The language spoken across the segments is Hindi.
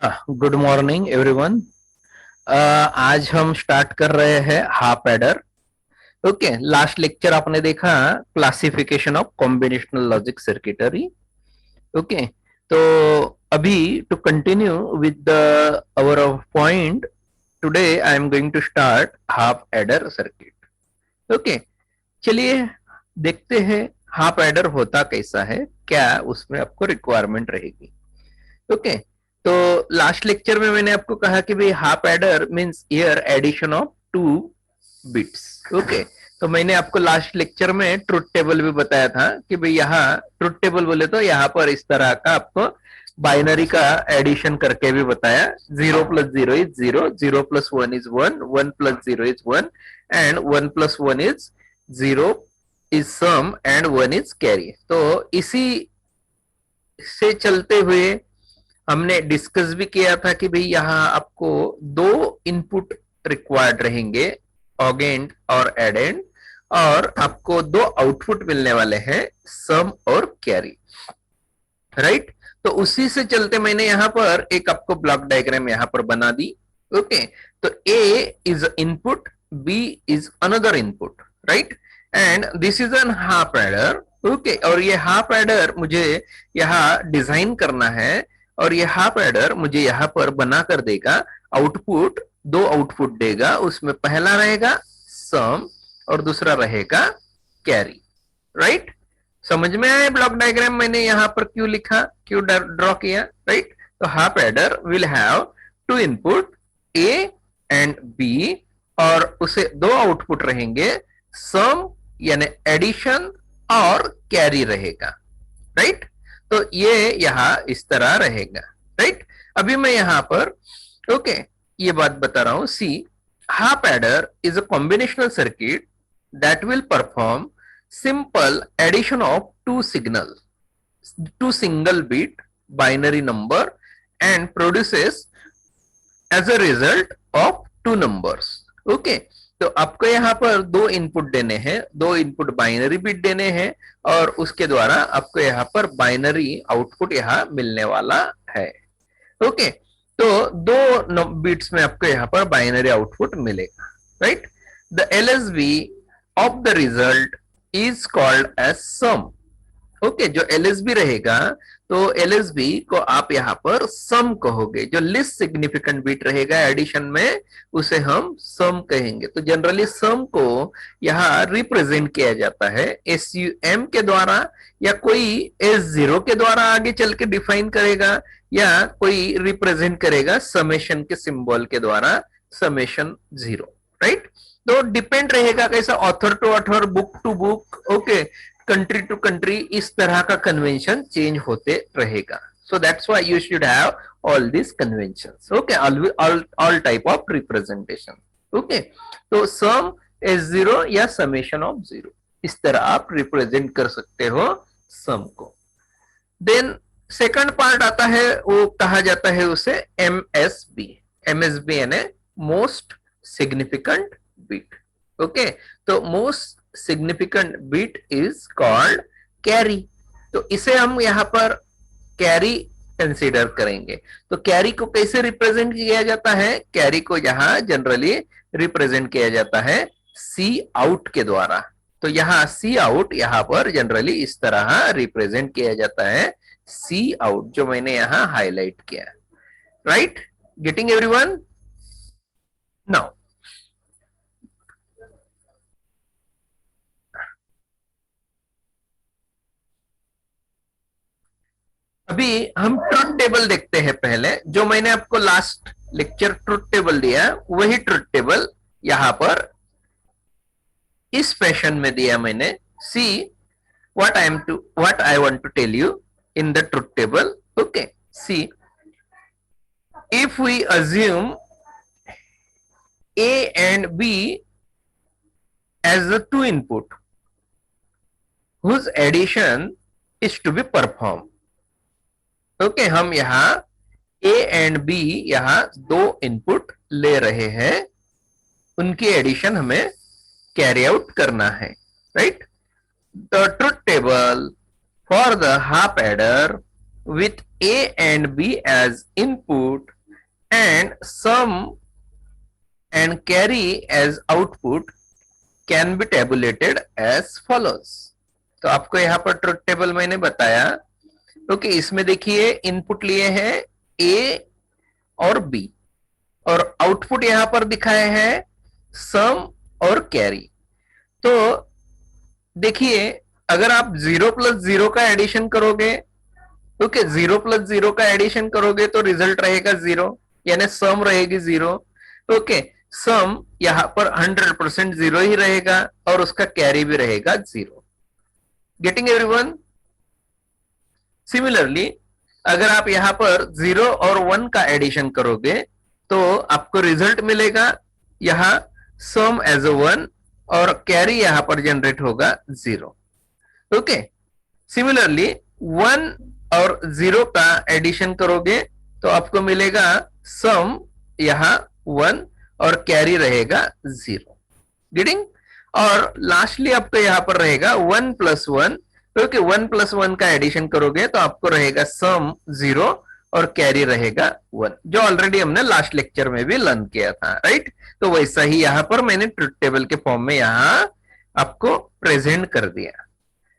Good morning everyone. आज हम स्टार्ट कर रहे हैं half adder. Okay, last lecture आपने देखा classification of combinational logic circuitry. Okay, तो अभी to continue with the our point, today I am going to start half adder circuit. Okay, चलिए देखते हैं हाफ एडर होता कैसा है, क्या उसमें आपको रिक्वायरमेंट रहेगी। ओके, तो लास्ट लेक्चर में मैंने आपको कहा कि भाई half adder means here addition of two bits. Okay, तो मैंने आपको लास्ट लेक्चर में ट्रुथ टेबल भी बताया था कि भाई यहाँ ट्रुथ टेबल बोले तो यहाँ पर इस तरह का आपको बाइनरी का एडिशन करके भी बताया। 0 + 0 is 0, 0 + 1 is 1, 1 + 0 is 1 and 1 + 1 is 0 is sum and 1 is carry. तो इसी से चलते हुए हमने डिस्कस भी किया था कि भाई यहाँ आपको दो इनपुट रिक्वायर्ड रहेंगे, ऑगेंड और एडेंड, और आपको दो आउटपुट मिलने वाले हैं, सम और कैरी। राइट, तो उसी से चलते मैंने यहाँ पर एक आपको ब्लॉक डायग्राम यहाँ पर बना दी। ओके, तो a is input, b is another input, right, and this is an half adder. Okay, और ये हाफ एडर मुझे यहाँ डिजाइन करना है, और ये हाफ एडर मुझे यहाँ पर बना कर देगा आउटपुट, दो आउटपुट देगा। उसमें पहला रहेगा सम और दूसरा रहेगा कैरी। राइट, समझ में आया ब्लॉक डायग्राम मैंने यहाँ पर क्यों लिखा, क्यों ड्रॉ किया। राइट, तो half adder will have two input A and B, और उसे दो आउटपुट रहेंगे, सम यानी एडिशन और कैरी रहेगा। राइट, तो ये यहाँ इस तरह रहेगा। राइट, अभी मैं यहाँ पर ओके ये बात बता रहा हूं। See, half adder is a combinational circuit that will perform simple addition of two single bit binary number and produces as a result of two numbers. Okay, तो आपको यहाँ पर दो इनपुट देने हैं, दो इनपुट बाइनरी बिट देने हैं, और उसके द्वारा आपको यहाँ पर बाइनरी आउटपुट यहाँ मिलने वाला है। ओके, तो दो बिट्स में आपको यहाँ पर बाइनरी आउटपुट मिलेगा। Right, the LSB of the result is called as sum. Okay, जो एलएसबी रहेगा तो एलएसबी को आप यहाँ पर सम कहोगे। जो लिस्ट सिग्निफिकेंट बिट रहेगा एडिशन में उसे हम सम कहेंगे। तो जनरली सम को यहाँ रिप्रेजेंट किया जाता है SUM के द्वारा, या कोई S0 के द्वारा आगे चल के डिफाइन करेगा, या कोई रिप्रेजेंट करेगा समेशन के सिंबल के द्वारा, समेशन 0। राइट, तो डिपेंड रहेगा कैसा, author to author, book to book, okay, country to country, इस तरह का कन्वेंशन चेंज होते रहेगा। So that's why you should have all this conventions. Okay, all type of representation. Okay, तो सम S0 या समेशन ऑफ 0, इस तरह आप रिप्रेजेंट कर सकते हो सम को। देन सेकंड पार्ट आता है, वो कहा जाता है उसे MSB। MSB यानी मोस्ट सिग्निफिकेंट bit. ओके, तो most significant bit is called carry. तो इसे हम यहाँ पर कैरी कंसीडर करेंगे। तो कैरी को कैसे रिप्रेजेंट किया जाता है? कैरी को यहाँ जनरली रिप्रेजेंट किया जाता है सी आउट के द्वारा। तो यहाँ सी आउट यहाँ पर जनरली इस तरह रिप्रेजेंट किया जाता है, सी आउट, जो मैंने यहाँ हाईलाइट किया। Right, getting everyone? नाउ अभी हम ट्रुथ टेबल देखते हैं। पहले जो मैंने आपको लास्ट लेक्चर ट्रुथ टेबल दिया, वही ट्रुथ टेबल यहां पर इस फैशन में दिया मैंने। See what I want to tell you in the truth table. Okay, see, if we assume A and B as the two input whose addition is to be performed. Okay, हम यहाँ A एंड B यहाँ दो इनपुट ले रहे हैं, उनकी एडिशन हमें कैरी आउट करना है। Right, the truth table for the half adder, with A and B as input and sum and carry as output can be tabulated as follows. तो आपको यहाँ पर ट्रुथ टेबल मैंने बताया. ओके, इसमें देखिए इनपुट लिए हैं A और B और आउटपुट यहां पर दिखाए हैं सम और कैरी. तो देखिए अगर आप 0+0 का एडिशन करोगे, ओके, 0+0 का एडिशन करोगे तो रिजल्ट रहेगा 0, यानी सम रहेगी 0. ओके, सम यहां पर 100% 0 ही रहेगा और उसका कैरी भी रहेगा 0. Getting everyone? सिमिलरली अगर आप यहां पर 0 और 1 का एडिशन करोगे तो आपको रिजल्ट मिलेगा यहां सम एज अ 1 और कैरी यहां पर जनरेट होगा 0. ओके, सिमिलरली 1 और 0 का एडिशन करोगे तो आपको मिलेगा सम यहां 1 और कैरी रहेगा 0. गेटिंग? और लास्टली आपको यहां पर रहेगा 1+1, क्योंकि 1+1 का एडिशन करोगे तो आपको रहेगा सम 0 और कैरी रहेगा 1, जो ऑलरेडी हमने लास्ट लेक्चर में भी लर्न किया था, राइट? तो वैसा ही यहां पर मैंने ट्रुथ टेबल के फॉर्म में यहां आपको प्रेजेंट कर दिया.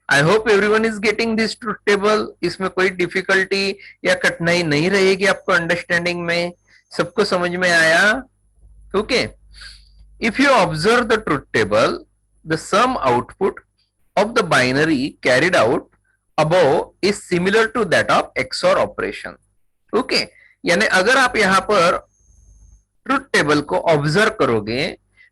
I hope everyone is getting this truth table. इसमें कोई डिफिकल्टी या कठिनाई नहीं रहेगी आपको अंडरस्टैंडिंग में. सबको समझ में आया? Okay. If you observe the truth table, the sum output of the binary carried out above is similar to that of XOR operation. Okay, यानी अगर आप यहां पर ट्रुथ टेबल को ऑब्जर्व करोगे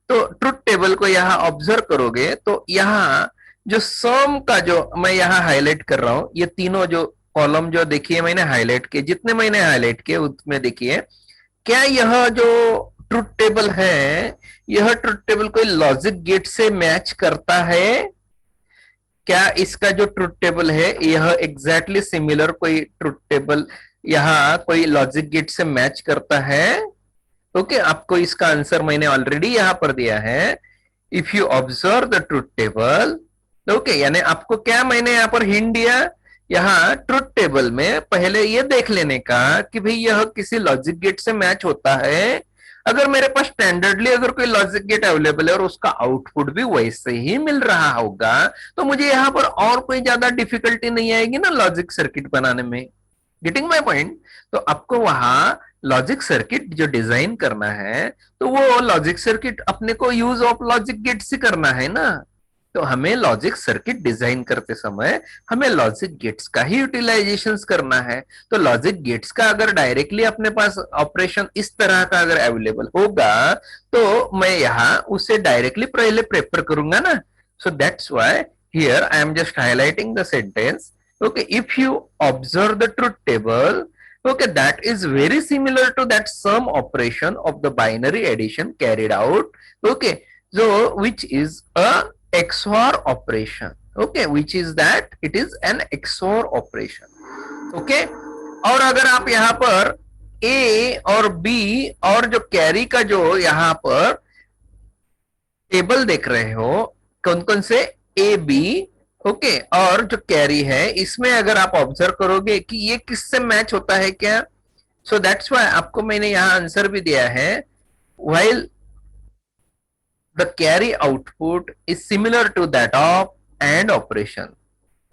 तो ट्रुथ टेबल को यहां ऑब्जर्व करोगे तो यहां जो सम का जो मैं यहां हाईलाइट कर रहा हूं, ये तीनों जो कॉलम जो देखिए मैंने हाईलाइट किए, जितने मैंने हाईलाइट किए उसमें देखिए क्या यह जो ट्रुथ टेबल है, यह ट्रुथ टेबल कोई लॉजिक गेट से मैच करता है? क्या इसका जो ट्रुथ टेबल है यह एग्जैक्टली सिमिलर कोई ट्रुथ टेबल यहां कोई लॉजिक गेट से मैच करता है? ओके, आपको इसका आंसर मैंने ऑलरेडी यहां पर दिया है. If you observe the truth table, okay, यानी आपको क्या मैंने यहां पर हिंट दिया, यहां ट्रुथ टेबल में पहले ये देख लेने का कि भाई यह किसी लॉजिक गेट से मैच होता है. अगर मेरे पास स्टैंडर्डली अगर कोई लॉजिक गेट अवेलेबल है और उसका आउटपुट भी वैसे ही मिल रहा होगा तो मुझे यहां पर और कोई ज्यादा डिफिकल्टी नहीं आएगी ना लॉजिक सर्किट बनाने में. Getting my point? तो आपको वहां लॉजिक सर्किट जो डिजाइन करना है तो वो लॉजिक सर्किट अपने को यूज ऑफ लॉजिक गेट से करना है ना. तो हमें लॉजिक सर्किट डिजाइन करते समय हमें लॉजिक गेट्स का ही यूटिलाइजेशन करना है. तो लॉजिक गेट्स का अगर डायरेक्टली अपने पास ऑपरेशन इस तरह का अगर अवेलेबल होगा तो मैं यहाँ उसे डायरेक्टली पहले प्रेफर करूंगा ना. सो that's why here I am just highlighting the sentence. Okay, if you observe the truth table, okay, that is very similar to that sum operation of the binary addition carried out, okay, so which is a XOR operation. Okay, which is that it is an XOR operation. Okay, और अगर आप यहाँ पर A और B और जो कैरी का जो यहाँ पर टेबल देख रहे हो, कौन कौन से A B, ओके, और जो कैरी है इसमें अगर आप ऑब्जर्व करोगे कि ये किससे मैच होता है क्या, सो दैट्स व्हाई आपको मैंने यहां आंसर भी दिया है, while the carry output is similar to that of and operation.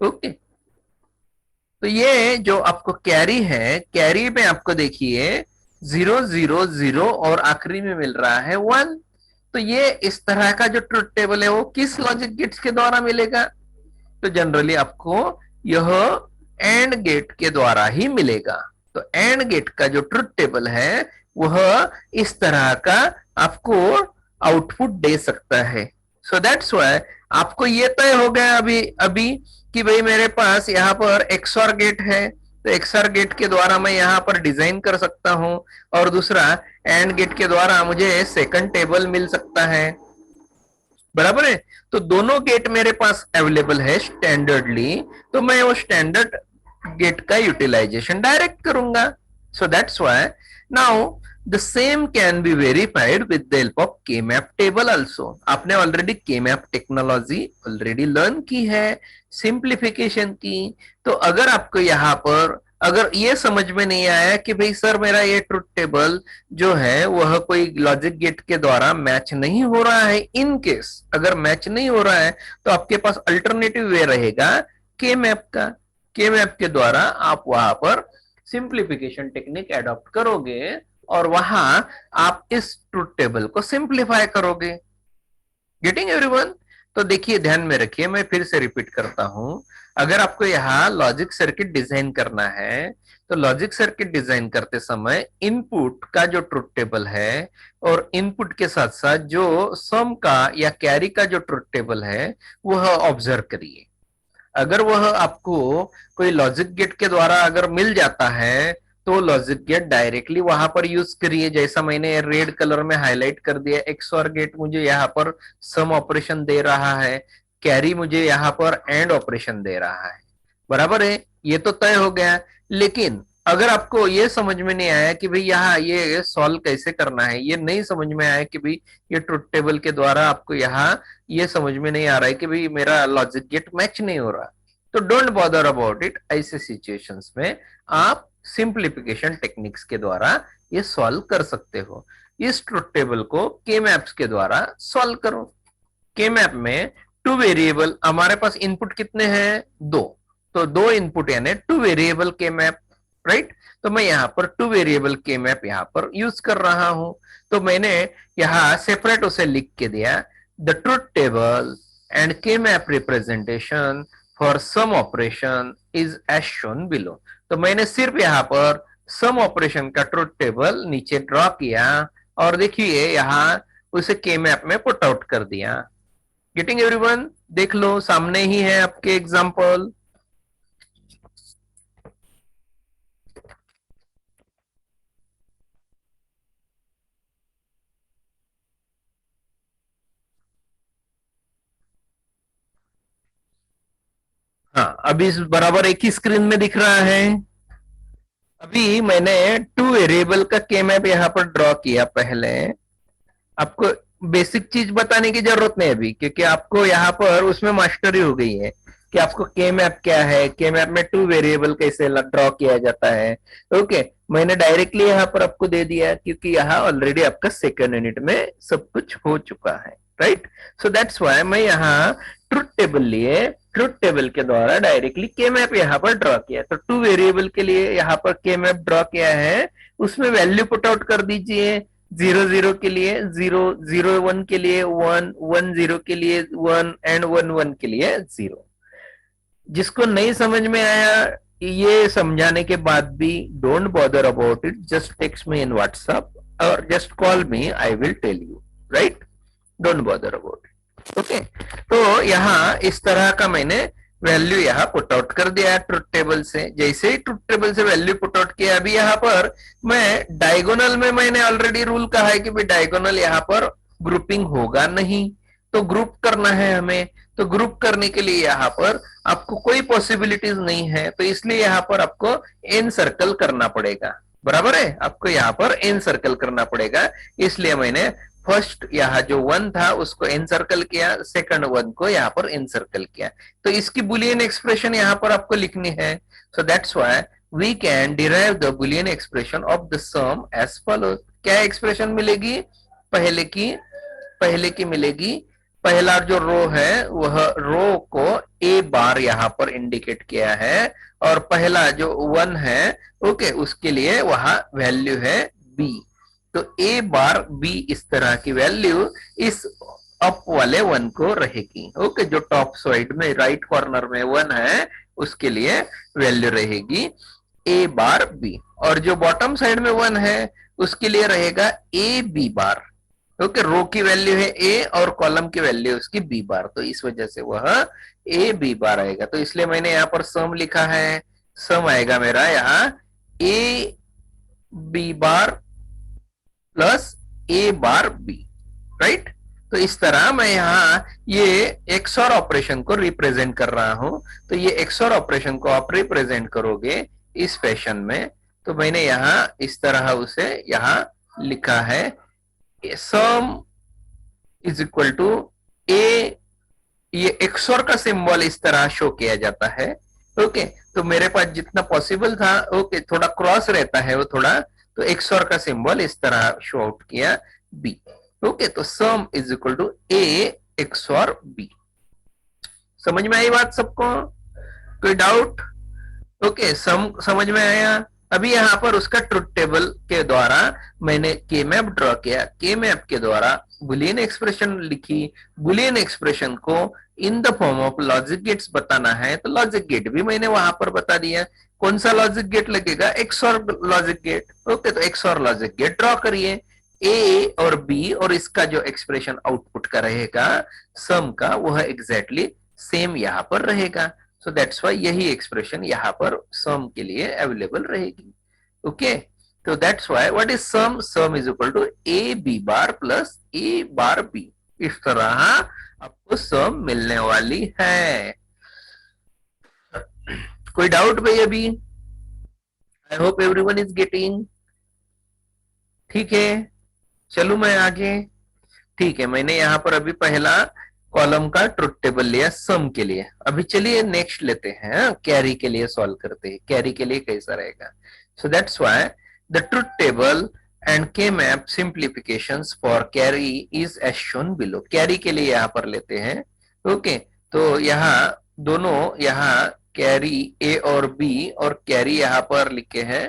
Okay, तो ये जो आपको कैरी है, कैरी में आपको देखिए 0 0 0 और आखिरी में मिल रहा है 1. तो ये इस तरह का जो ट्रुथ टेबल है वो किस लॉजिक गेट्स के द्वारा मिलेगा? तो जनरली आपको यह एंड गेट के द्वारा ही मिलेगा. तो एंड गेट का जो ट्रुथ टेबल है वह इस तरह का आपको आउटपुट दे सकता है. सो दैट्स व्हाई आपको ये तय हो गया अभी कि भाई मेरे पास यहाँ पर XOR गेट है, तो XOR गेट के द्वारा मैं यहाँ पर डिजाइन कर सकता हूं, और दूसरा एंड गेट के द्वारा मुझे सेकंड टेबल मिल सकता है. बराबर है? तो दोनों गेट मेरे पास अवेलेबल है स्टैंडर्डली, तो मैं वो स्टैंडर्ड गेट का यूटिलाइजेशन डायरेक्ट करूंगा. So that's why now the same can be verified with the help of K map table also. आपने already K map technology already learn की है, सिंप्लीफिकेशन की. तो अगर आपको यहाँ पर अगर ये समझ में नहीं आया कि भाई सर मेरा ये ट्रुथ टेबल जो है वह कोई लॉजिक गेट के द्वारा मैच नहीं हो रहा है, इन केस अगर मैच नहीं हो रहा है तो आपके पास अल्टरनेटिव वे रहेगा के मैप का। के मैप के द्वारा आप वहां पर सिंप्लीफिकेशन टेक्निक एडॉप्ट करोगे और वहां आप इस ट्रुथ टेबल को सिंप्लीफाई करोगे। Getting everyone? तो देखिए, ध्यान में रखिए, मैं फिर से रिपीट करता हूं। अगर आपको यहाँ लॉजिक सर्किट डिजाइन करना है तो लॉजिक सर्किट डिजाइन करते समय इनपुट का जो ट्रुथ टेबल है और इनपुट के साथ साथ जो सम का या कैरी का जो ट्रुथ टेबल है वह ऑब्जर्व करिए। अगर वह आपको कोई लॉजिक गेट के द्वारा अगर मिल जाता है तो लॉजिक गेट डायरेक्टली वहां पर यूज करिए। जैसा मैंने रेड कलर में हाईलाइट कर दिया, एक्सओर गेट मुझे यहाँ पर सम ऑपरेशन दे रहा है, कैरी मुझे यहाँ पर एंड ऑपरेशन दे रहा है, बराबर है, ये तो तय हो गया। लेकिन अगर आपको ये समझ में नहीं आया कि भाई यहाँ ये सॉल्व कैसे करना है, ये नहीं समझ में आया कि भाई ये ट्रुथ टेबल के द्वारा आपको यहाँ ये समझ में नहीं आ रहा है कि भाई मेरा लॉजिक गेट मैच नहीं हो रहा, तो डोंट बॉदर अबाउट इट। ऐसे सिचुएशंस में आप सिंप्लीफिकेशन टेक्निक्स के द्वारा ये सॉल्व कर सकते हो। इस ट्रुथ टेबल को के मैप्स के द्वारा सॉल्व करो। के मैप में टू वेरिएबल, हमारे पास इनपुट कितने हैं? दो, तो दो इनपुट यानी टू वेरिएबल के मैप, राइट। तो मैं यहाँ पर टू वेरिएबल के मैप यहाँ पर यूज कर रहा हूं। तो मैंने यहाँ सेपरेट उसे लिख के दिया, the truth table and K map representation for sum operation is as shown below. तो मैंने सिर्फ यहाँ पर सम ऑपरेशन का ट्रुथ टेबल नीचे ड्रॉ किया और देखिए यहाँ उसे के मैप में पुट आउट कर दिया। Getting everyone? देख लो, सामने ही है आपके एग्जाम्पल। हाँ, अभी बराबर एक ही स्क्रीन में दिख रहा है। अभी मैंने टू वेरिएबल का के मैप यहाँ पर ड्रॉ किया। पहले आपको बेसिक चीज बताने की जरूरत नहीं अभी, क्योंकि आपको यहाँ पर उसमें मास्टरी हो गई है कि आपको के मैप क्या है, के मैप में टू वेरिएबल कैसे ड्रॉ किया जाता है। ओके, मैंने डायरेक्टली यहाँ पर आपको दे दिया क्योंकि यहाँ ऑलरेडी आपका सेकंड यूनिट में सब कुछ हो चुका है, राइट। सो दैट्स व्हाई मैं यहाँ ट्रुथ टेबल लिए, ट्रुथ टेबल के द्वारा डायरेक्टली के मैप यहाँ पर ड्रॉ किया। तो टू वेरिएबल के लिए यहाँ पर के मैप ड्रॉ किया है, उसमें वैल्यू पुट आउट कर दीजिए। 0 0 के लिए 0, 0 1 के लिए 1, 1 0 के लिए 1 एंड 1 1 के लिए 0। जिसको नहीं समझ में आया ये समझाने के बाद भी don't bother about it, just text me in WhatsApp और just call me, I will tell you, right. Don't bother about it. Okay, तो यहाँ इस तरह का मैंने वैल्यू यहाँ पुट आउट कर दिया ट्रुथ टेबल से। जैसे ही ट्रुथ टेबल से वैल्यू पुट आउट किया, अभी यहाँ पर मैं डायगोनल में मैंने ऑलरेडी रूल कहा है कि भाई डायगोनल यहाँ पर ग्रुपिंग होगा नहीं, तो ग्रुप करना है हमें। तो ग्रुप करने के लिए यहाँ पर आपको कोई पॉसिबिलिटीज नहीं है, तो इसलिए यहाँ पर आपको एन सर्कल करना पड़ेगा, बराबर है। आपको यहाँ पर एन सर्कल करना पड़ेगा, इसलिए मैंने फर्स्ट यहाँ जो 1 था उसको एन सर्कल किया, सेकंड 1 को यहाँ पर एन सर्कल किया। तो इसकी बुलियन एक्सप्रेशन यहाँ पर आपको लिखनी है। So that's why we can derive the boolean expression of the sum as follows. क्या एक्सप्रेशन मिलेगी? पहले की मिलेगी, पहला जो रो है वह रो को ए बार यहाँ पर इंडिकेट किया है और पहला जो 1 है ओके उसके लिए वहां वैल्यू है बी। तो ए बार बी इस तरह की वैल्यू इस अप वाले 1 को रहेगी। ओके, जो टॉप साइड में राइट कॉर्नर में 1 है उसके लिए वैल्यू रहेगी ए बार बी, और जो बॉटम साइड में 1 है उसके लिए रहेगा ए बी बार। ओके, रो की वैल्यू है ए और कॉलम की वैल्यू उसकी बी बार, तो इस वजह से वह ए बी बार आएगा। तो इसलिए मैंने यहाँ पर सम लिखा है, सम आएगा मेरा यहाँ A B bar plus A bar B, right. तो इस तरह मैं यहाँ ये एक्सओर ऑपरेशन को रिप्रेजेंट कर रहा हूं। तो ये एक्सओर ऑपरेशन को आप रिप्रेजेंट करोगे इस फैशन में। तो मैंने यहाँ इस तरह उसे यहाँ लिखा है, सम इज इक्वल टू ए, ये एक्सओर का सिंबल इस तरह शो किया जाता है। ओके, तो मेरे पास जितना पॉसिबल था, ओके, थोड़ा क्रॉस रहता है वो थोड़ा, तो एक्सॉर का सिंबल इस तरह शो आउट किया बी। ओके, तो sum is equal to A XOR B. समझ में आई बात सबको? कोई डाउट? ओके, समझ में आया। अभी यहाँ पर उसका ट्रुथ टेबल के द्वारा मैंने के मैप ड्रॉ किया, के मैप के द्वारा बुलियन एक्सप्रेशन लिखी। बुलियन एक्सप्रेशन को in the form of logic gates बताना है, तो लॉजिक गेट भी मैंने वहां पर बता दिया। कौन सा लॉजिक गेट लगेगा? XOR logic gate. ओके, तो एक्सॉर लॉजिक गेट ड्रॉ करिए, ए और बी, और इसका जो एक्सप्रेशन आउटपुट का रहेगा सम का, वह एग्जैक्टली सेम यहाँ पर रहेगा। सो दैट्स वाई यही एक्सप्रेशन यहाँ पर सम के लिए अवेलेबल रहेगी। ओके, तो that's why what is sum? Sum is equal to A B bar plus A bar B. इस तरह आपको सम मिलने वाली है। कोई डाउट भाई अभी? I hope everyone is getting. ठीक है, चलू मैं आगे। ठीक है, मैंने यहाँ पर अभी पहला कॉलम का ट्रुथ टेबल लिया सम के लिए। अभी चलिए नेक्स्ट लेते हैं, कैरी के लिए सॉल्व करते हैं। कैरी के लिए कैसा रहेगा? So that's why the truth table and K map simplifications for carry is as shown below. Carry के लिए यहाँ पर लेते हैं। ओके, तो यहाँ दोनों, यहाँ कैरी ए और बी, और कैरी यहाँ पर लिखे हैं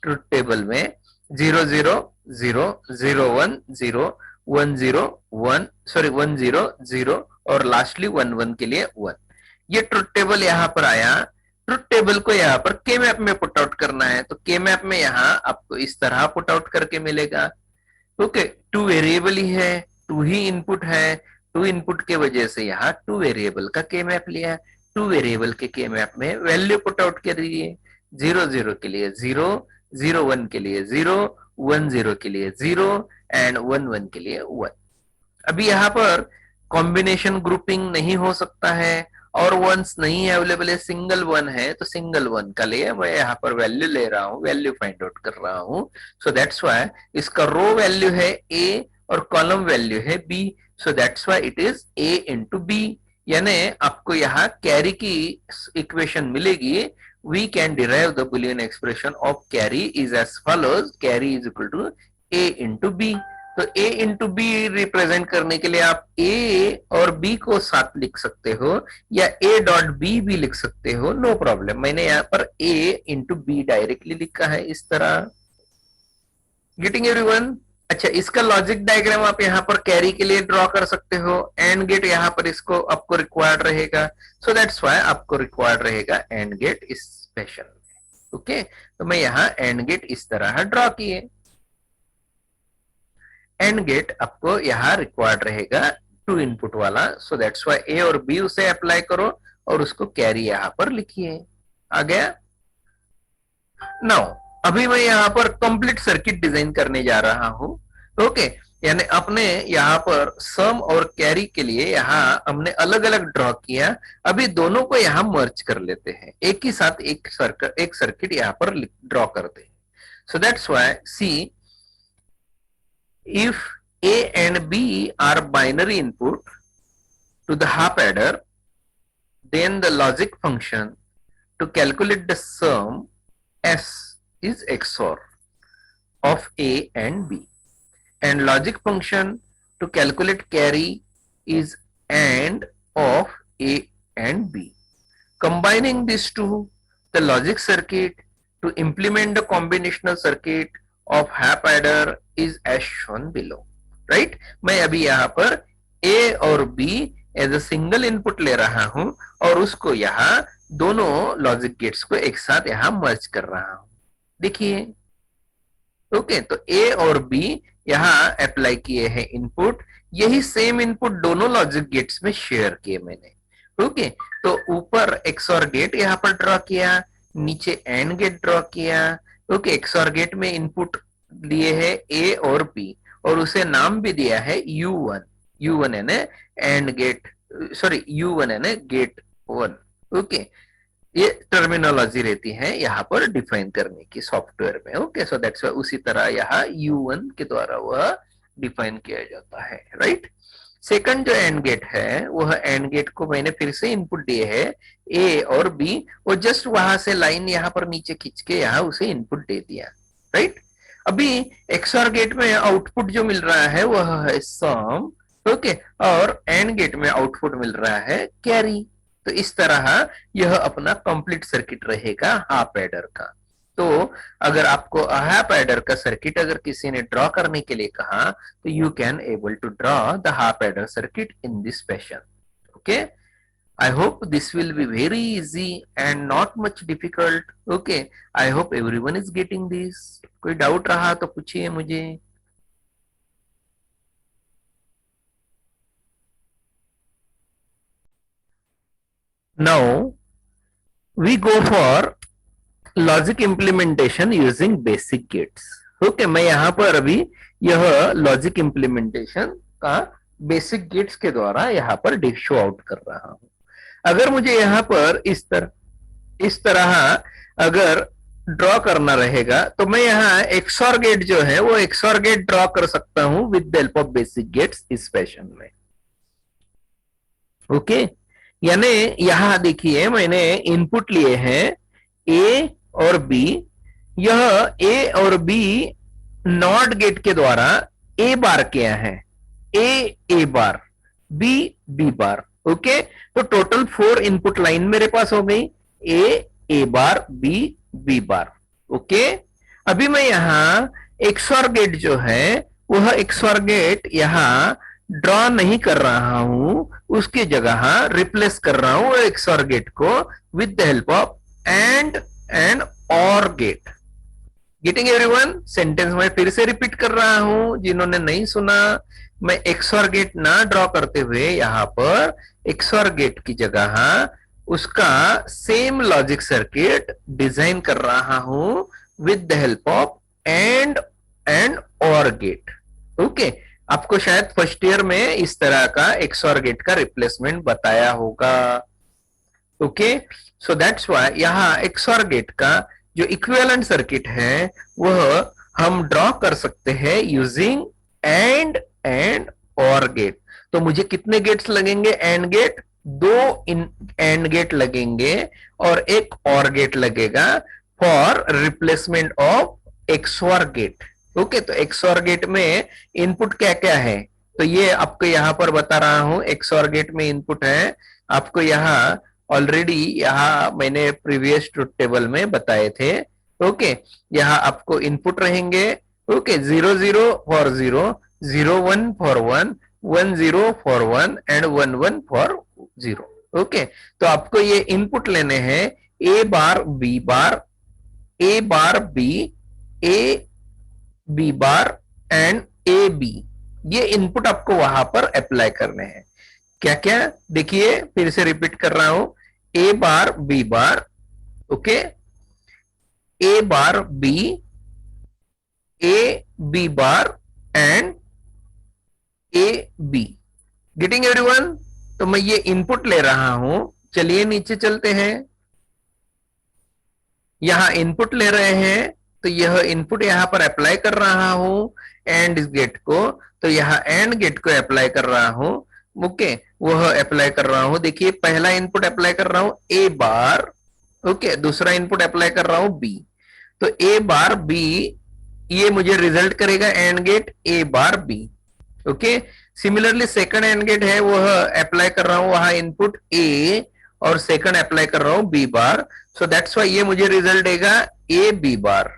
ट्रुथ टेबल में 0 0 0 0 1 0 1 0 1, सॉरी 1 0 0, और लास्टली 1 1 के लिए 1। ये ट्रुथ टेबल यहाँ पर आया। ट्रुथ टेबल को यहाँ पर के मैप में पुट आउट करना है, तो के मैप में यहाँ आपको इस तरह पुट आउट करके मिलेगा। ओके, 2 वेरिएबल ही है, 2 ही इनपुट है, 2 इनपुट के वजह से यहाँ 2 वेरिएबल का के मैप लिया। 2 वेरिएबल के मैप में वैल्यू पुट आउट कर दीजिए। 0 0 के लिए 0, 0 1 के लिए 0, 1 0 के लिए 0, एंड 1 1 के लिए 1। अभी यहाँ पर कॉम्बिनेशन ग्रुपिंग नहीं हो सकता है, और वंस नहीं है अवेलेबल है, सिंगल वन है, तो सिंगल वन का लिए मैं यहाँ पर वैल्यू ले रहा हूँ, वैल्यू फाइंड आउट कर रहा हूँ। सो दैट्स व्हाई इसका रो वैल्यू है ए और कॉलम वैल्यू है B. So that's why it is A into B. यानी आपको यहाँ कैरी की इक्वेशन मिलेगी। We can derive the Boolean expression of carry is as follows: carry is equal to a into b। तो a into b रिप्रेजेंट करने के लिए आप a और b को साथ लिख सकते हो, या a डॉट b भी लिख सकते हो, नो प्रॉब्लम। मैंने यहाँ पर a into b डायरेक्टली लिखा है इस तरह। Getting everyone? अच्छा, इसका लॉजिक डायग्राम आप यहाँ पर कैरी के लिए ड्रॉ कर सकते हो। एंड गेट यहाँ पर इसको आपको रिक्वायर्ड रहेगा, सो दैट्स व्हाई आपको रिक्वायर्ड रहेगा एंड गेट इस फैशन में। ओके, तो मैं यहाँ एंड गेट इस तरह ड्रॉ किए। एंड गेट आपको यहाँ रिक्वायर्ड रहेगा 2 इनपुट वाला, सो दैट्स व्हाई ए और बी उसे अप्लाई करो और उसको कैरी यहाँ पर लिखिए। आ गया? नाउ अभी मैं यहाँ पर कंप्लीट सर्किट डिजाइन करने जा रहा हूँ। ओके, यानी अपने यहाँ पर सम और कैरी के लिए यहाँ हमने अलग अलग ड्रॉ किया। अभी दोनों को यहाँ मर्ज कर लेते हैं, एक ही साथ एक सर्किट यहाँ पर ड्रॉ करते हैं। So that's why see, if A and B are binary input to the half adder, then the logic function to calculate the sum S is XOR of A and B, and logic function to calculate carry is AND of A and B. Combining these two, the logic circuit to implement the combinational circuit of half adder is as shown below. Right? मैं अभी यहाँ पर A और B as a single input ले रहा हूं, और उसको यहाँ दोनों लॉजिक गेट्स को एक साथ यहाँ मर्ज कर रहा हूं। देखिए, ओके, तो A और B यहाँ अप्लाई किए हैं इनपुट। यही सेम इनपुट दोनों लॉजिक गेट्स में शेयर किए मैंने। ओके, तो ऊपर XOR गेट यहाँ पर ड्रॉ किया, नीचे एंड गेट ड्रॉ किया। ओके, XOR गेट में इनपुट लिए है A और B, और उसे नाम भी दिया है U1। U1 यानी एंड गेट, सॉरी U1 यानी गेट 1। ओके, ये टर्मिनोलॉजी रहती है यहाँ पर डिफाइन करने की सॉफ्टवेयर में। ओके, सो दैट्स वाई उसी तरह यहाँ U1 के द्वारा वह डिफाइन किया जाता है। राइट? सेकंड जो एंड गेट है वह एंड गेट को मैंने फिर से इनपुट दिए है ए और बी, और जस्ट वहां से लाइन यहाँ पर नीचे खींच के यहाँ उसे इनपुट दे दिया, राइट। अभी एक्सओर गेट में आउटपुट जो मिल रहा है वह है सम, ओके, और एंड गेट में आउटपुट मिल रहा है कैरी। तो इस तरह यह अपना कंप्लीट सर्किट रहेगा हाफ एडर का। तो अगर आपको हाफ एडर का सर्किट अगर किसी ने ड्रॉ करने के लिए कहा तो you can able to draw the half adder circuit in this fashion, okay. I hope this will be very easy and not much difficult. Okay, I hope everyone is getting this. कोई डाउट रहा तो पूछिए मुझे। Now we go for logic implementation using basic gates. Okay, मैं यहां पर अभी यह लॉजिक इम्प्लीमेंटेशन का बेसिक गेट्स के द्वारा यहां पर शो आउट कर रहा हूं। अगर मुझे यहां पर इस तरह अगर ड्रॉ करना रहेगा तो मैं यहाँ एक्सओर गेट जो है वो एक्सओर गेट ड्रॉ कर सकता हूं with the help of basic gates इस फैशन में, ओके। यानी यहां देखिए मैंने इनपुट लिए हैं ए और बी। यह ए और बी नॉट गेट के द्वारा ए बार किया है, a bar, b bar, okay. तो टोटल 4 इनपुट लाइन मेरे पास हो गई, ए बार, बी बार, ओके। अभी मैं यहां एक्सओर गेट जो है वह एक्सओर गेट यहां ड्रॉ नहीं कर रहा हूं, उसकी जगह रिप्लेस कर रहा हूं एक्सओर गेट को with the help of and और गेट। Getting everyone? सेंटेंस में फिर से रिपीट कर रहा हूं, जिन्होंने नहीं सुना। मैं एक्सओर गेट ना ड्रॉ करते हुए यहां पर एक्सओर गेट की जगह उसका सेम लॉजिक सर्किट डिजाइन कर रहा हूं with the help of and और गेट, ओके। आपको शायद फर्स्ट ईयर में इस तरह का एक्सओर गेट का रिप्लेसमेंट बताया होगा, ओके। सो दैट्स व्हाई यहां एक्सओर गेट का जो इक्विवेलेंट सर्किट है वह हम ड्रॉ कर सकते हैं यूजिंग एंड और गेट। तो मुझे कितने गेट्स लगेंगे? एंड गेट, 2 एंड गेट लगेंगे और एक और गेट लगेगा for replacement of XOR gate, okay. तो एक्सओर गेट में इनपुट क्या क्या है तो ये आपको यहां पर बता रहा हूं। एक्सओर गेट में इनपुट है आपको यहां ऑलरेडी, यहां मैंने प्रीवियस ट्रुथ टेबल में बताए थे, ओके। यहां आपको इनपुट रहेंगे, okay, 0 for 0, 1 for 1, 1 0 for 1 and 1 1 for 0, okay. तो आपको ये इनपुट लेने हैं ए bar b bar, A bar b, a B bar and a b. ये इनपुट आपको वहां पर अप्लाई करने हैं। क्या क्या? देखिए फिर से रिपीट कर रहा हूं, a bar b bar, okay, a bar b, a B bar and a b. Getting everyone? तो मैं ये इनपुट ले रहा हूं। चलिए नीचे चलते हैं। यहां इनपुट ले रहे हैं तो यह इनपुट यहां पर अप्लाई कर रहा हूं एंड इस गेट को, तो यहां एंड गेट को अप्लाई कर रहा हूं, ओके। वह अप्लाई कर रहा हूं, देखिए पहला इनपुट अप्लाई कर रहा हूं ए बार, ओके, दूसरा इनपुट अप्लाई कर रहा हूं बी। तो ए बार बी ये मुझे रिजल्ट करेगा AND gate A bar B, okay. Similarly second AND gate है वह अप्लाई कर रहा हूं वहां इनपुट ए और सेकंड अप्लाई कर रहा हूं B bar. So that's why ये मुझे रिजल्ट देगा ए बी बार,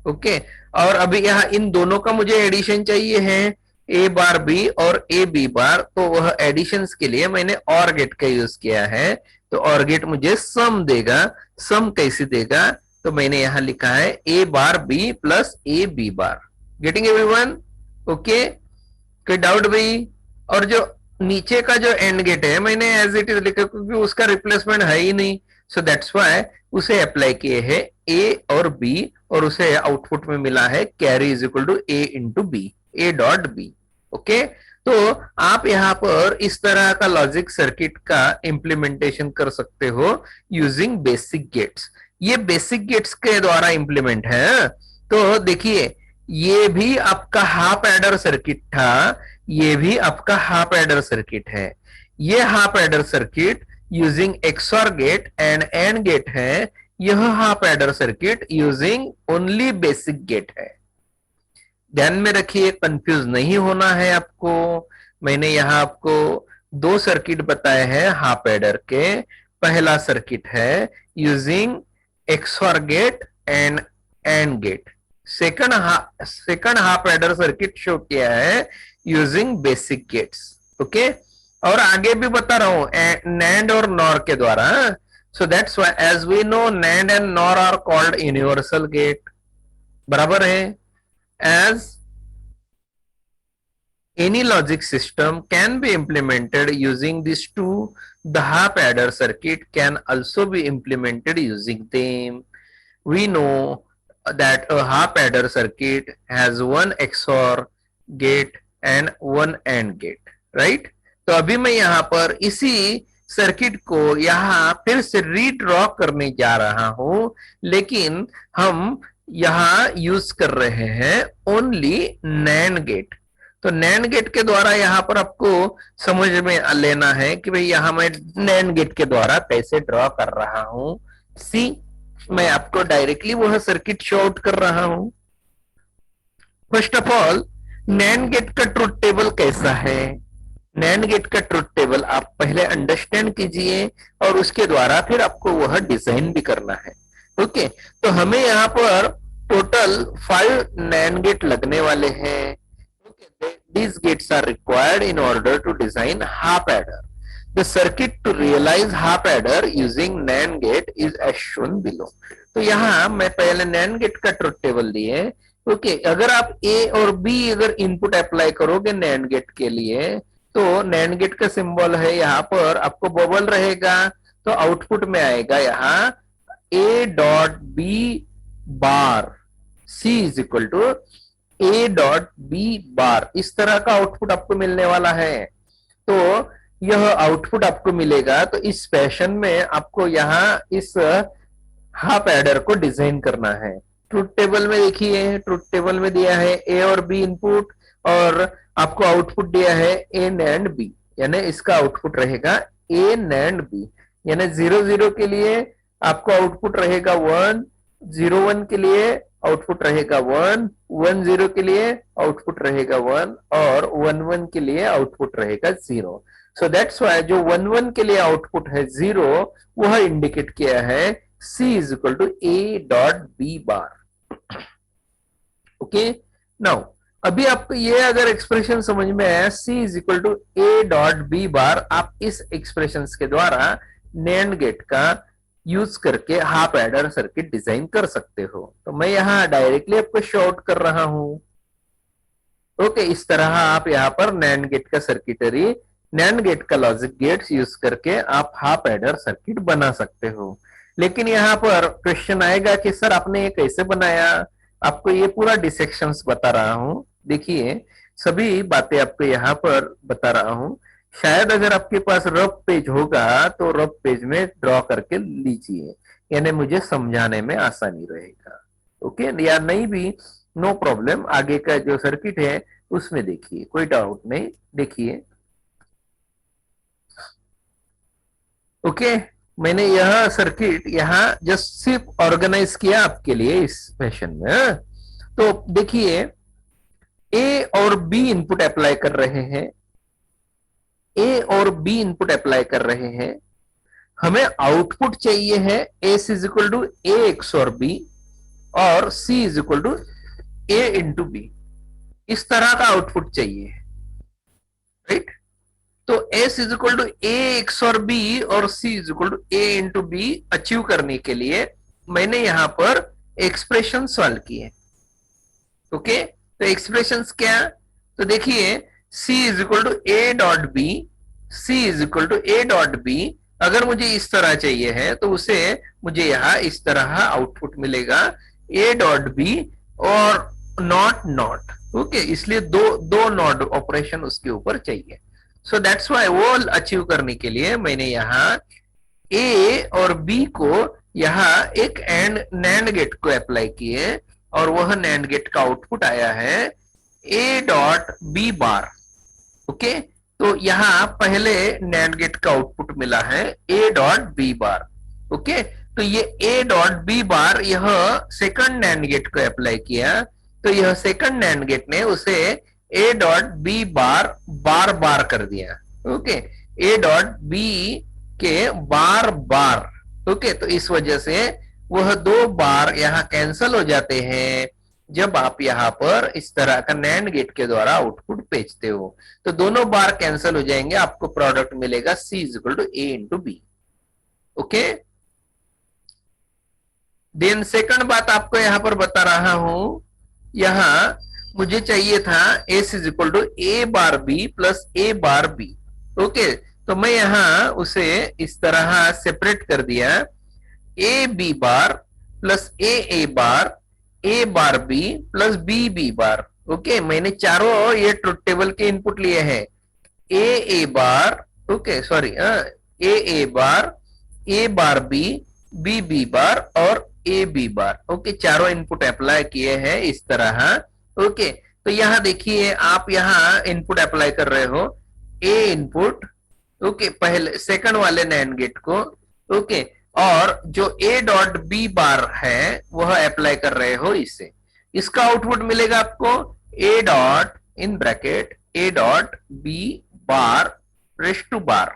ओके। और अभी यहाँ इन दोनों का मुझे एडिशन चाहिए है, ए बार बी और ए बी बार। तो वह एडिशंस के लिए मैंने और गेट का यूज किया है, तो और गेट मुझे सम देगा। सम कैसे देगा? तो मैंने यहां लिखा है a bar B plus a B bar. Getting everyone? Okay, कोई डाउट भाई? और जो नीचे का जो एंड गेट है मैंने एज इट इज लिखा क्योंकि उसका रिप्लेसमेंट है ही नहीं, सो दैट्स व्हाई उसे अप्लाई किए है ए और बी और उसे आउटपुट में मिला है carry is equal to A into B, A dot B, okay. तो आप यहां पर इस तरह का लॉजिक सर्किट का इंप्लीमेंटेशन कर सकते हो यूजिंग बेसिक गेट्स। ये बेसिक गेट्स के द्वारा इंप्लीमेंट है। तो देखिए ये भी आपका हाफ एडर सर्किट था, ये भी आपका हाफ एडर सर्किट है। ये half adder circuit using XOR gate and AND gate है। यह half adder circuit using only basic gate है। ध्यान में रखिए, कंफ्यूज नहीं होना है आपको। मैंने यहां आपको दो सर्किट बताए हैं हाफ एडर के। पहला सर्किट है using XOR gate AND gate. Second half adder circuit show किया है यूजिंग बेसिक गेट्स। ओके, और आगे भी बता रहा हूं नैंड और नॉर के द्वारा। So that's why as we know NAND and NOR are called universal gate. बराबर है। As any logic system can be implemented using these two, the half adder circuit can also be implemented using them. We know that a half adder circuit has one XOR gate and one AND gate, right? तो अभी मैं यहाँ पर इसी सर्किट को यहाँ फिर से रीड्रॉ करने जा रहा हूं, लेकिन हम यहां यूज कर रहे हैं ओनली नैंड गेट। तो नैंड गेट के द्वारा यहां पर आपको समझ में लेना है कि भाई यहां मैं नैंड गेट के द्वारा कैसे ड्रॉ कर रहा हूं। सी, मैं आपको डायरेक्टली वह सर्किट शो आउट कर रहा हूं। First of all, NAND gate का ट्रुथ टेबल कैसा है? नैंड गेट का ट्रुथ टेबल आप पहले अंडरस्टैंड कीजिए और उसके द्वारा फिर आपको वह डिजाइन भी करना है। ओके, तो हमें यहाँ पर टोटल 5 नैंड गेट लगने वाले हैं। These gates are required in order to design half adder. The circuit to realize half adder using NAND gate is as shown below. तो यहाँ मैं पहले NAND gate का ट्रुथ टेबल दिए। ओके, अगर आप A और B अगर इनपुट अप्लाई करोगे NAND गेट के लिए, तो NAND गेट का सिंबल है यहाँ पर आपको बबल रहेगा, तो आउटपुट में आएगा यहाँ A dot B bar, C is equal to A dot B bar. इस तरह का आउटपुट आपको मिलने वाला है। तो यह आउटपुट आपको मिलेगा। तो इस फैशन में आपको यहाँ इस हाफ एडर को डिजाइन करना है। ट्रुथ टेबल में देखिए, ट्रुथ टेबल में दिया है A और B इनपुट और आपको आउटपुट दिया है A NAND B, यानी इसका आउटपुट रहेगा A NAND B। यानी 0-0 के लिए आपको आउटपुट रहेगा 1, 0-1 के लिए आउटपुट रहेगा 1, 1-0 के लिए आउटपुट रहेगा 1 और 1-1 के लिए आउटपुट रहेगा 0। सो दैट्स व्हाई जो 1-1 के लिए आउटपुट है 0, वह इंडिकेट किया है C is equal to A dot B bar. Okay, now अभी आपको ये अगर एक्सप्रेशन समझ में आया C is equal to A dot B bar, आप इस एक्सप्रेशन के द्वारा नैंड गेट का यूज करके हाफ एडर सर्किट डिजाइन कर सकते हो। तो मैं यहाँ डायरेक्टली आपको शो आउट कर रहा हूं। ओके, इस तरह आप यहाँ पर नैंड गेट का सर्किटरी, नैंड गेट का लॉजिक गेट्स यूज करके आप हाफ एडर सर्किट बना सकते हो। लेकिन यहाँ पर क्वेश्चन आएगा कि सर आपने ये कैसे बनाया? आपको ये पूरा डिसेक्शंस बता रहा हूं। देखिए, सभी बातें आपको यहाँ पर बता रहा हूं। शायद अगर आपके पास रफ पेज होगा तो रफ पेज में ड्रॉ करके लीजिए, यानी मुझे समझाने में आसानी रहेगा। ओके, या नहीं भी नो प्रॉब्लम, आगे का जो सर्किट है उसमें देखिए, कोई डाउट नहीं। देखिए, ओके, मैंने यह सर्किट यहाँ जस्ट सिर्फ ऑर्गेनाइज किया आपके लिए इस फैशन में। तो देखिए, A और B इनपुट अप्लाई कर रहे हैं, A और B इनपुट अप्लाई कर रहे हैं। हमें आउटपुट चाहिए है S is equal to A XOR B और C is equal to A into B। इस तरह का आउटपुट चाहिए, राइट? तो S is equal to A XOR B और C is equal to A into B achieve करने के लिए मैंने यहां पर एक्सप्रेशन सॉल्व किए। ओके, तो एक्सप्रेशंस क्या? तो देखिए, C is equal to A dot B, C is equal to A dot B। अगर मुझे इस तरह चाहिए है तो उसे मुझे यहाँ इस तरह आउटपुट मिलेगा A डॉट B और नॉट नॉट। ओके, इसलिए दो नॉट ऑपरेशन उसके ऊपर चाहिए। सो दैट्स व्हाई वो अचीव करने के लिए मैंने यहाँ A और B को यहाँ एक नैंड गेट को अप्लाई किए और वह नैंड गेट का आउटपुट आया है A dot B bar. Okay, तो यहाँ पहले नैंड गेट का आउटपुट मिला है A dot B bar. Okay, तो ये ए डॉट बी बार यह सेकंड नैंड गेट को अप्लाई किया, तो यह सेकंड नैंड गेट ने उसे ए डॉट बी बार बार बार कर दिया। ओके, ए डॉट बी के बार बार। ओके, तो इस वजह से वह दो बार यहाँ कैंसल हो जाते हैं जब आप यहाँ पर इस तरह का नैंड गेट के द्वारा आउटपुट भेजते हो, तो दोनों बार कैंसल हो जाएंगे, आपको प्रोडक्ट मिलेगा C equal to A into B. Okay, then second बात आपको यहां पर बता रहा हूं, यहां मुझे चाहिए था S is equal to A bar B plus A bar B. Okay, तो मैं यहां उसे इस तरह सेपरेट कर दिया, A B bar plus A bar, A bar B plus B B bar. Okay, मैंने चारों ये ट्रुथ टेबल के इनपुट लिए हैं, ए bar, okay sorry, A bar, A bar B B bar और ए बी बार। ओके, चारों इनपुट अप्लाई किए हैं इस तरह। ओके, तो यहां देखिए आप यहां इनपुट अप्लाई कर रहे हो, ए इनपुट, ओके, पहले सेकंड वाले नैंड गेट को। ओके, और जो ए डॉट बी बार है वह अप्लाई कर रहे हो इसे, इसका आउटपुट मिलेगा आपको A dot in bracket A dot B bar raise to bar,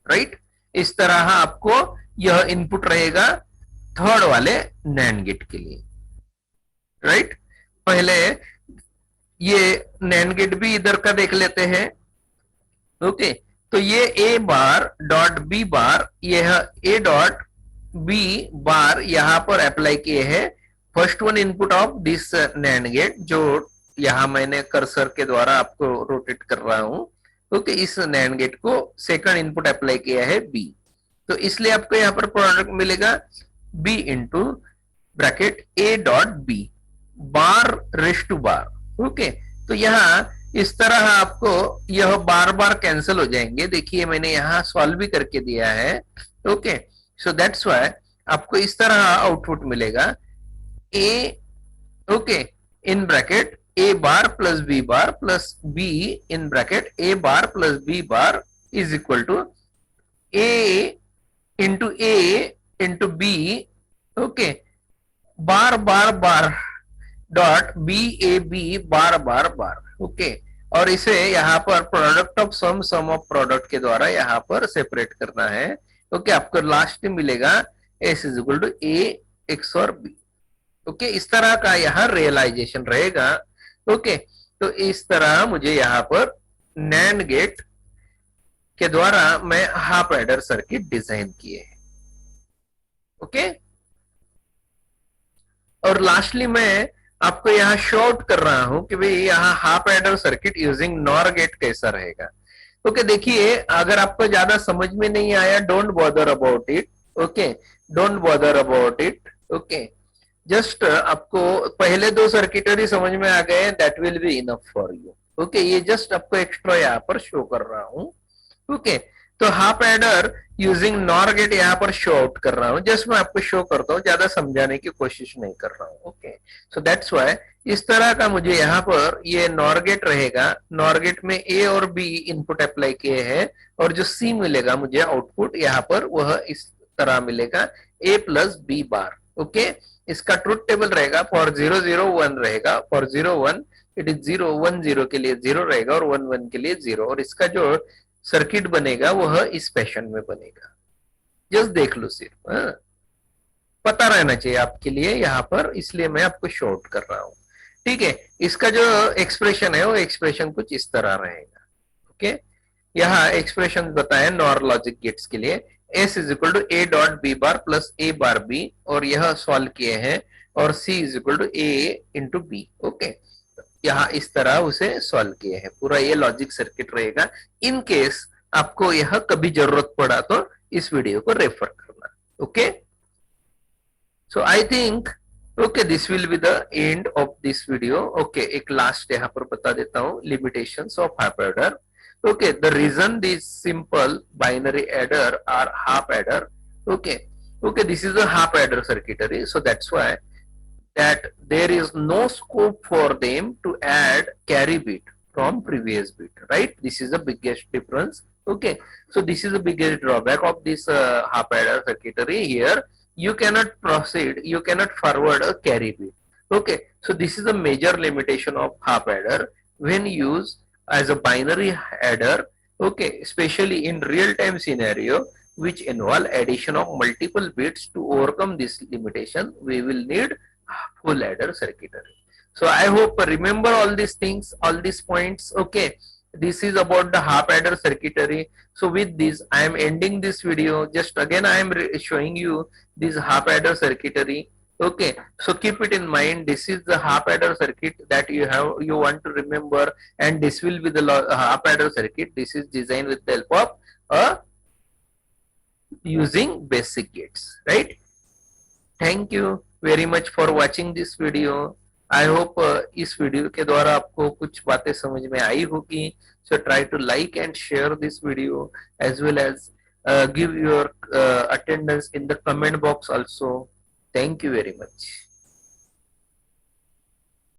right. इस तरह आपको यह इनपुट रहेगा थर्ड वाले नैंड गेट के लिए, राइट। पहले ये नैंड गेट भी इधर का देख लेते हैं। ओके, तो ये ए बार डॉट बी बार, यह ए डॉट बी बार यहां पर अप्लाई किए हैं first one input of this NAND gate, जो यहां मैंने कर्सर के द्वारा आपको रोटेट कर रहा हूं। ओके, इस नैंड गेट को सेकंड इनपुट अप्लाई किया है बी, तो इसलिए आपको यहां पर प्रोडक्ट मिलेगा B into bracket A dot B bar raise to bar. Okay, तो यहां इस तरह आपको यह बार बार कैंसिल हो जाएंगे। देखिए मैंने यहां सॉल्व भी करके दिया है। ओके, सो दैट्स व्हाई आपको इस तरह आउटपुट मिलेगा a, okay, in bracket a bar plus b in bracket a bar plus b bar is equal to A into B, okay, bar bar bar dot b a B bar bar bar. Okay, और इसे यहाँ पर product of sum of product के द्वारा यहाँ पर सेपरेट करना है। ओके, आपको लास्ट में मिलेगा S is equal to A XOR B. Okay, इस तरह का यहाँ रियलाइजेशन रहेगा। ओके, तो इस तरह मुझे यहाँ पर नैंड गेट के द्वारा मैं हाफ एडर सर्किट डिजाइन किए हैं। ओके, और लास्टली मैं आपको यहाँ शो आउट कर रहा हूं कि भाई यहाँ half adder circuit using NOR gate कैसा रहेगा। ओके, देखिए अगर आपको ज्यादा समझ में नहीं आया, don't bother about it. Okay, don't bother about it. Okay, just आपको पहले दो सर्किटरी समझ में आ गए, that will be enough for you. Okay, ये जस्ट आपको एक्स्ट्रा यहाँ पर शो कर रहा हूं। ओके, तो half adder using NOR gate यहाँ पर शो आउट कर रहा हूं, जस्ट मैं आपको शो करता हूं, ज्यादा समझाने की कोशिश नहीं कर रहा हूं। ओके, सो दैट्स व्हाई इस तरह का मुझे यहाँ पर ये नॉर गेट रहेगा। नॉर गेट में ए और बी इनपुट अप्लाई किए हैं, और जो सी मिलेगा मुझे आउटपुट यहाँ पर वह इस तरह मिलेगा ए प्लस बी बार। ओके, इसका ट्रुथ टेबल रहेगा फॉर 0 0 1 रहेगा, फॉर 0 1 इट इज 0 1 0 के लिए 0 रहेगा और 1 1 के लिए 0, और इसका जो सर्किट बनेगा वह इस फैशन में बनेगा। जस्ट देख लो सिर्फ, पता रहना चाहिए आपके लिए यहाँ पर, इसलिए मैं आपको शो आउट कर रहा हूं। ठीक है, इसका जो एक्सप्रेशन है वो एक्सप्रेशन कुछ इस तरह रहेगा। ओके, यहाँ एक्सप्रेशन बताया नॉर लॉजिक गेट्स के लिए, s is equal to a dot B bar plus A bar b, और यह सॉल्व किए हैं, और c is equal to A into B. Okay, यहाँ इस तरह उसे सॉल्व किए हैं, पूरा ये लॉजिक सर्किट रहेगा। इन केस आपको यह कभी जरूरत पड़ा तो इस वीडियो को रेफर करना। Okay, so I think okay this will be the end of this video. Okay, एक लास्ट यहाँ पर बता देता हूँ, limitations of half adder. Okay, the reason these simple binary adder are half adder. Okay, this is a half adder circuitry, so that's why that there is no scope for them to add carry bit. from previous bit, right? This is the biggest difference. Okay, so this is the biggest drawback of this half adder circuitry. Here you cannot proceed, you cannot forward a carry bit. Okay, so this is a major limitation of half adder when used as a binary adder. Okay, especially in real time scenario which involve addition of multiple bits. To overcome this limitation, we will need full adder circuitry. So I hope remember all these things, all these points. Okay, this is about the half adder circuitry. So with this I am ending this video. Just again I am showing you this half adder circuitry. Okay, so keep it in mind, this is the half adder circuit that you want to remember, and this will be the half adder circuit. This is designed with the help of using basic gates, right? Thank you very much for watching this video. I hope इस वीडियो के द्वारा आपको कुछ बातें समझ में आई होगी. So try to like and share this video as well as give your attendance in the comment box also. Thank you very much.